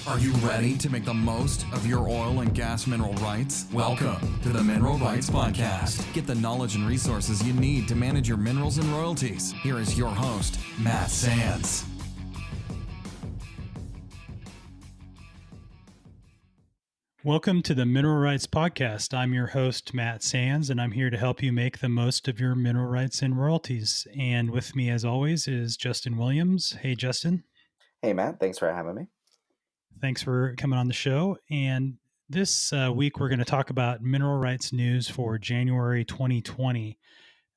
Are you ready to make the most of your oil and gas mineral rights? Welcome to the Mineral Rights Podcast. Get the knowledge and resources you need to manage your minerals and royalties. Here is your host, Matt Sands. Welcome to the Mineral Rights Podcast. I'm your host, Matt Sands, and I'm here to help you make the most of your mineral rights and royalties. And with me, as always, is Justin Williams. Hey, Justin. Hey, Matt. Thanks for having me. Thanks for coming on the show. And this week, we're going to talk about mineral rights news for January 2020.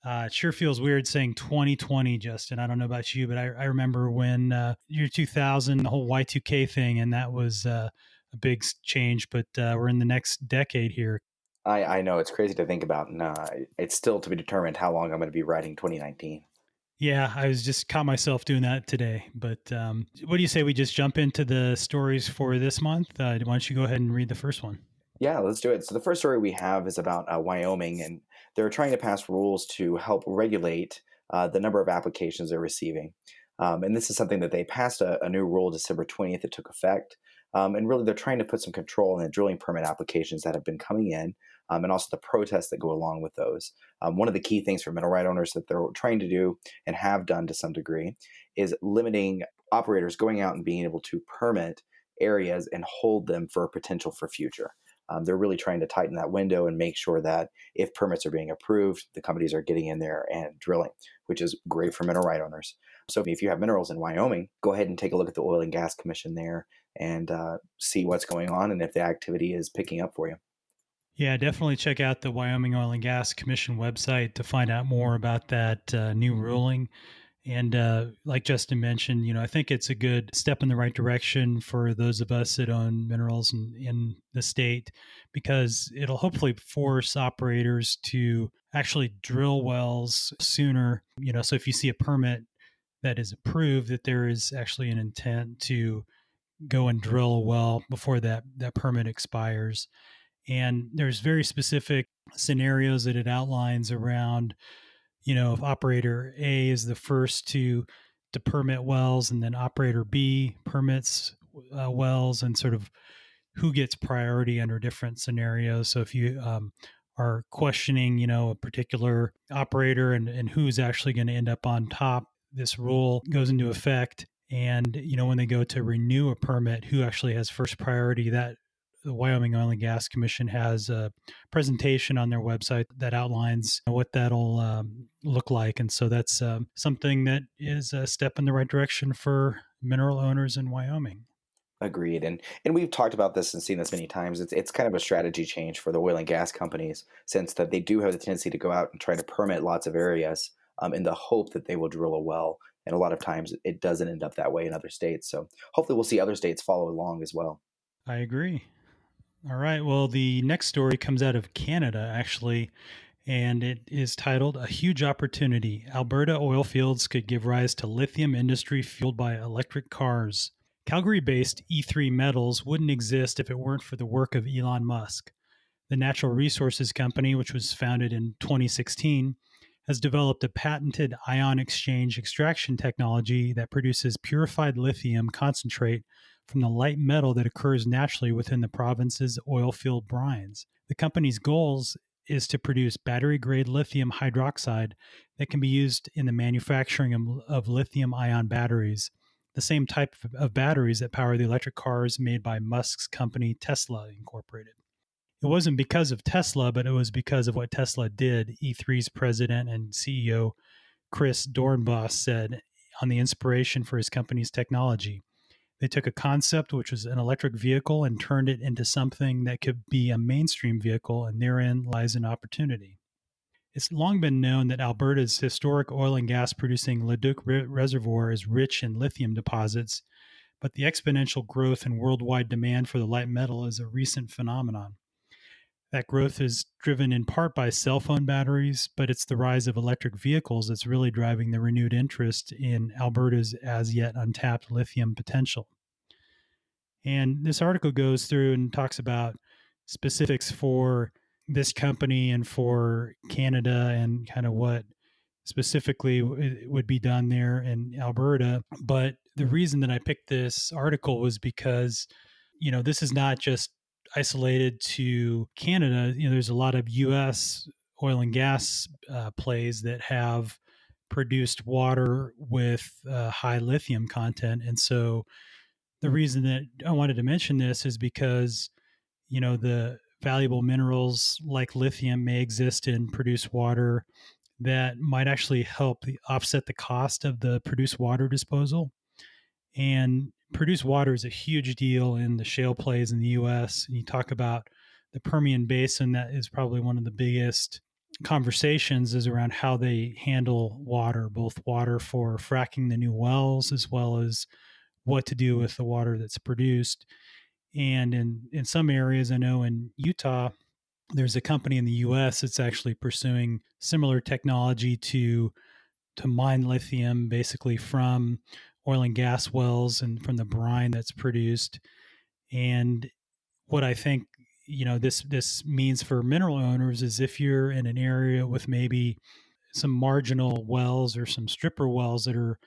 It sure feels weird saying 2020, Justin. I don't know about you, but I remember when year 2000, the whole Y2K thing, and that was a big change, but we're in the next decade here. I know it's crazy to think about, and it's still to be determined how long I'm going to be writing 2019. Yeah, I was just caught myself doing that today. But what do you say we just jump into the stories for this month? Why don't you go ahead and read the first one? Yeah, let's do it. So the first story we have is about Wyoming, and they're trying to pass rules to help regulate the number of applications they're receiving. And this is something that they passed a new rule December 20th that took effect. And really, they're trying to put some control in the drilling permit applications that have been coming in, and also the protests that go along with those. One of the key things for mineral right owners that they're trying to do and have done to some degree is limiting operators going out and being able to permit areas and hold them for a potential for future. They're really trying to tighten that window and make sure that if permits are being approved, the companies are getting in there and drilling, which is great for mineral right owners. So if you have minerals in Wyoming, go ahead and take a look at the Oil and Gas Commission there and see what's going on and if the activity is picking up for you. Yeah, definitely check out the Wyoming Oil and Gas Commission website to find out more about that new ruling. And like Justin mentioned, I think it's a good step in the right direction for those of us that own minerals in the state, because it'll hopefully force operators to actually drill wells sooner. So if you see a permit that is approved, that there is actually an intent to go and drill a well before that permit expires. And there's very specific scenarios that it outlines around, if operator A is the first to permit wells, and then operator B permits wells, and sort of who gets priority under different scenarios. So if you are questioning, a particular operator and who's actually going to end up on top, this rule goes into effect. And, when they go to renew a permit, who actually has first priority, that the Wyoming Oil and Gas Commission has a presentation on their website that outlines what that'll look like. And so that's something that is a step in the right direction for mineral owners in Wyoming. Agreed. And we've talked about this and seen this many times. It's kind of a strategy change for the oil and gas companies, since that they do have the tendency to go out and try to permit lots of areas in the hope that they will drill a well. And a lot of times it doesn't end up that way in other states. So hopefully we'll see other states follow along as well. I agree. All right. Well, the next story comes out of Canada, actually, and it is titled "A Huge Opportunity. Alberta oil fields could give rise to lithium industry fueled by electric cars." Calgary-based E3 Metals wouldn't exist if it weren't for the work of Elon Musk. The natural resources company, which was founded in 2016, has developed a patented ion exchange extraction technology that produces purified lithium concentrate from the light metal that occurs naturally within the province's oil field brines. The company's goals is to produce battery-grade lithium hydroxide that can be used in the manufacturing of lithium-ion batteries, the same type of batteries that power the electric cars made by Musk's company Tesla Incorporated. It wasn't because of Tesla, but it was because of what Tesla did, E3's president and CEO Chris Dornbos said on the inspiration for his company's technology. They took a concept, which was an electric vehicle, and turned it into something that could be a mainstream vehicle, and therein lies an opportunity. It's long been known that Alberta's historic oil and gas producing Leduc Reservoir is rich in lithium deposits, but the exponential growth in worldwide demand for the light metal is a recent phenomenon. That growth is driven in part by cell phone batteries, but it's the rise of electric vehicles that's really driving the renewed interest in Alberta's as yet untapped lithium potential. And this article goes through and talks about specifics for this company and for Canada, and kind of what specifically would be done there in Alberta. But the reason that I picked this article was because this is not just isolated to Canada. There's a lot of U.S. oil and gas plays that have produced water with high lithium content. And so the reason that I wanted to mention this is because, the valuable minerals like lithium may exist in produced water that might actually help offset the cost of the produced water disposal. And produced water is a huge deal in the shale plays in the US. And you talk about the Permian Basin, that is probably one of the biggest conversations is around how they handle water, both water for fracking the new wells as well as what to do with the water that's produced. And in some areas, I know in Utah, there's a company in the US that's actually pursuing similar technology to mine lithium basically from oil and gas wells and from the brine that's produced. And what I think this means for mineral owners is if you're in an area with maybe some marginal wells or some stripper wells that are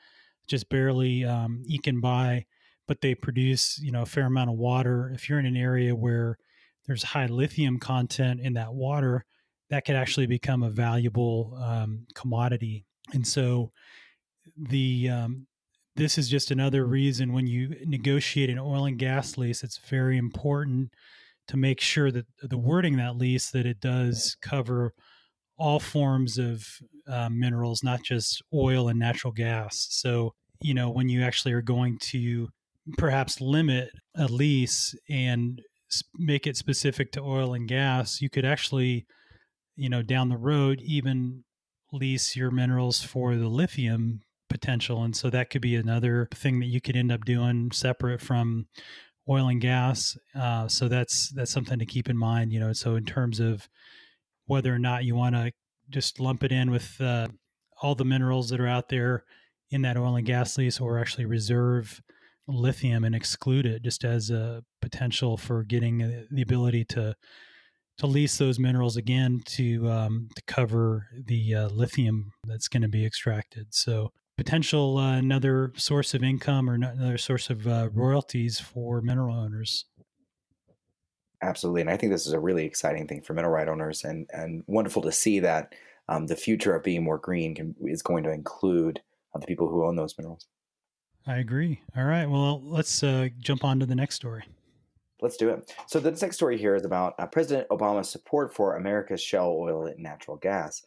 just barely eking by, but they produce a fair amount of water. If you're in an area where there's high lithium content in that water, that could actually become a valuable commodity. And so the this is just another reason when you negotiate an oil and gas lease, it's very important to make sure that the wording of that lease that it does cover all forms of minerals, not just oil and natural gas. So when you actually are going to perhaps limit a lease and make it specific to oil and gas, you could actually down the road even lease your minerals for the lithium potential. And so that could be another thing that you could end up doing separate from oil and gas. So that's something to keep in mind. So in terms of whether or not you want to just lump it in with all the minerals that are out there in that oil and gas lease, or actually reserve lithium and exclude it just as a potential for getting the ability to lease those minerals again to cover the lithium that's going to be extracted. So potential another source of income or another source of royalties for mineral owners. Absolutely. And I think this is a really exciting thing for mineral right owners, and wonderful to see that the future of being more green is going to include the people who own those minerals. I agree. All right. Well, let's jump on to the next story. Let's do it. So the next story here is about President Obama's support for America's shale oil and natural gas.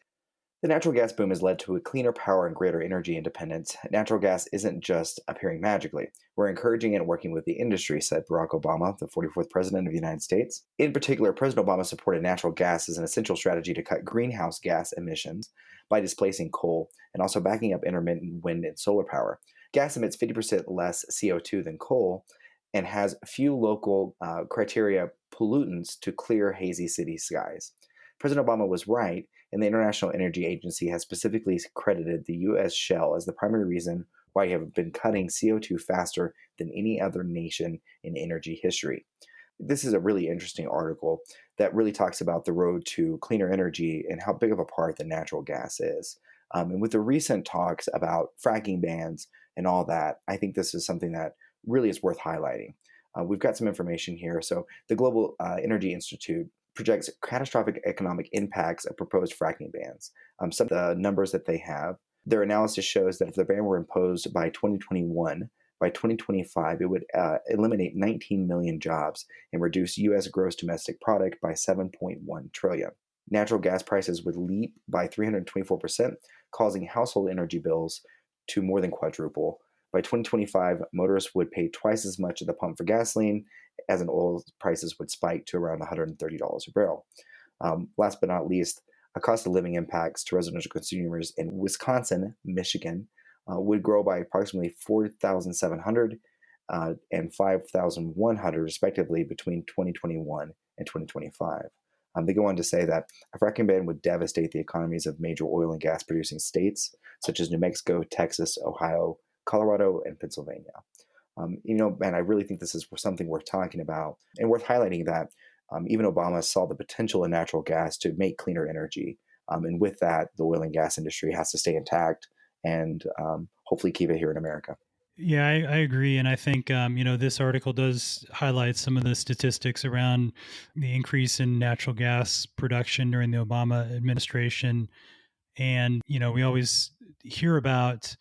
The natural gas boom has led to a cleaner power and greater energy independence. Natural gas isn't just appearing magically. We're encouraging it and working with the industry, said Barack Obama, the 44th President of the United States. In particular, President Obama supported natural gas as an essential strategy to cut greenhouse gas emissions by displacing coal and also backing up intermittent wind and solar power. Gas emits 50% less CO2 than coal and has few local criteria pollutants to clear hazy city skies. President Obama was right, and the International Energy Agency has specifically credited the U.S. shale as the primary reason why we have been cutting CO2 faster than any other nation in energy history. This is a really interesting article that really talks about the road to cleaner energy and how big of a part the natural gas is. And with the recent talks about fracking bans and all that, I think this is something that really is worth highlighting. We've got some information here. So the Global Energy Institute projects catastrophic economic impacts of proposed fracking bans. Some of the numbers that they have, their analysis shows that if the ban were imposed by 2021, by 2025, it would eliminate 19 million jobs and reduce U.S. gross domestic product by 7.1 trillion. Natural gas prices would leap by 324%, causing household energy bills to more than quadruple. By 2025, motorists would pay twice as much at the pump for gasoline, as in oil prices would spike to around $130 a barrel. Last but not least, a cost of living impacts to residential consumers in Wisconsin, Michigan, would grow by approximately 4,700 and 5,100 respectively between 2021 and 2025. They go on to say that a fracking ban would devastate the economies of major oil and gas producing states such as New Mexico, Texas, Ohio, Colorado, and Pennsylvania. And I really think this is something worth talking about and worth highlighting that even Obama saw the potential in natural gas to make cleaner energy. And with that, the oil and gas industry has to stay intact and hopefully keep it here in America. Yeah, I agree. And I think, this article does highlight some of the statistics around the increase in natural gas production during the Obama administration. And, we always hear about,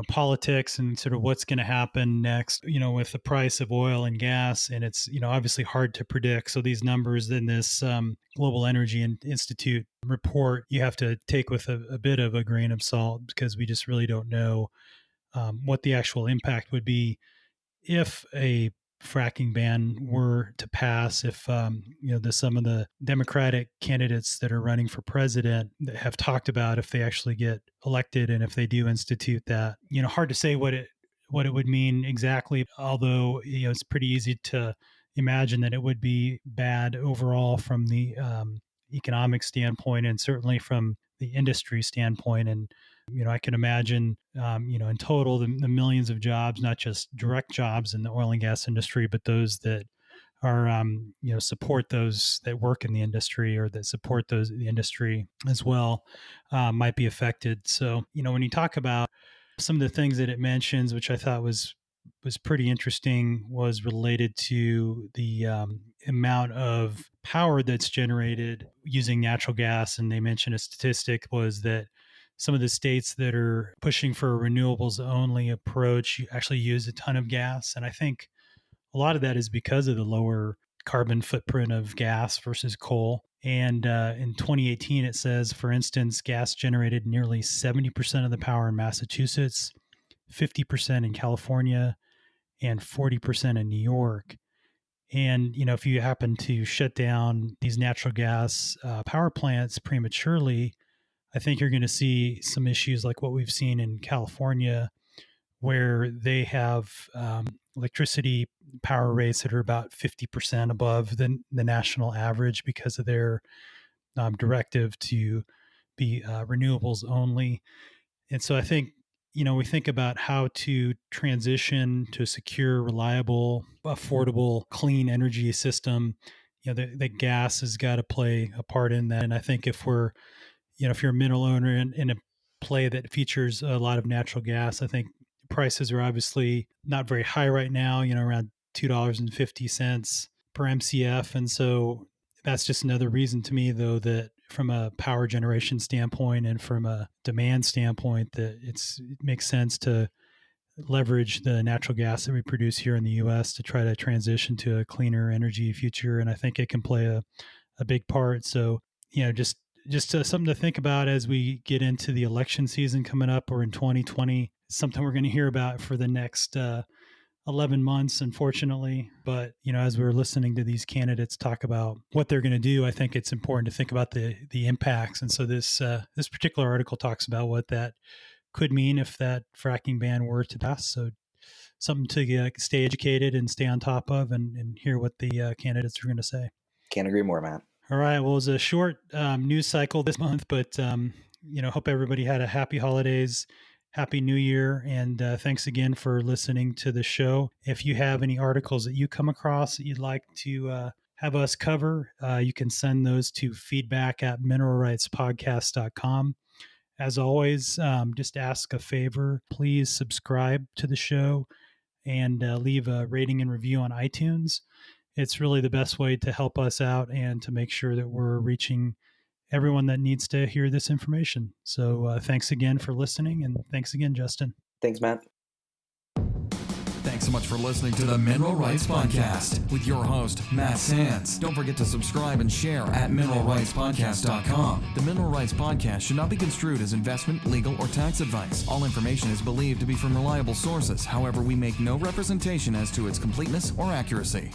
politics and sort of what's going to happen next, with the price of oil and gas. And it's, obviously hard to predict. So these numbers in this Global Energy Institute report, you have to take with a bit of a grain of salt because we just really don't know what the actual impact would be if a fracking ban were to pass, if some of the Democratic candidates that are running for president that have talked about if they actually get elected and if they do institute that, hard to say what it would mean exactly. Although it's pretty easy to imagine that it would be bad overall from the economic standpoint and certainly from the industry standpoint. And I can imagine, in total, the millions of jobs, not just direct jobs in the oil and gas industry, but those that are, support those that work in the industry or that support the industry as well, might be affected. So, when you talk about some of the things that it mentions, which I thought was pretty interesting, was related to the amount of power that's generated using natural gas. And they mentioned a statistic was that some of the states that are pushing for a renewables only approach actually use a ton of gas. And I think a lot of that is because of the lower carbon footprint of gas versus coal. And in 2018, it says, for instance, gas generated nearly 70% of the power in Massachusetts, 50% in California, and 40% in New York. And, if you happen to shut down these natural gas power plants prematurely, I think you're going to see some issues like what we've seen in California, where they have electricity power rates that are about 50% above the national average because of their directive to be renewables only. And so I think, we think about how to transition to a secure, reliable, affordable, clean energy system. The gas has got to play a part in that. And I think if you're a mineral owner in a play that features a lot of natural gas, I think prices are obviously not very high right now, around $2.50 per MCF. And so that's just another reason to me, though, that from a power generation standpoint and from a demand standpoint, that it makes sense to leverage the natural gas that we produce here in the US to try to transition to a cleaner energy future. And I think it can play a big part. So, just something to think about as we get into the election season coming up, or in 2020. It's something we're going to hear about for the next 11 months, unfortunately. But, as we're listening to these candidates talk about what they're going to do, I think it's important to think about the impacts. And so this particular article talks about what that could mean if that fracking ban were to pass. So something to stay educated and stay on top of, and hear what the candidates are going to say. Can't agree more, Matt. All right. Well, it was a short news cycle this month, but hope everybody had a happy holidays, happy New Year, and thanks again for listening to the show. If you have any articles that you come across that you'd like to have us cover, you can send those to feedback@mineralrightspodcast.com. As always, just ask a favor. Please subscribe to the show and leave a rating and review on iTunes. It's really the best way to help us out and to make sure that we're reaching everyone that needs to hear this information. So thanks again for listening, and thanks again, Justin. Thanks, Matt. Thanks so much for listening to the Mineral Rights Podcast with your host, Matt Sands. Don't forget to subscribe and share at mineralrightspodcast.com. The Mineral Rights Podcast should not be construed as investment, legal, or tax advice. All information is believed to be from reliable sources. However, we make no representation as to its completeness or accuracy.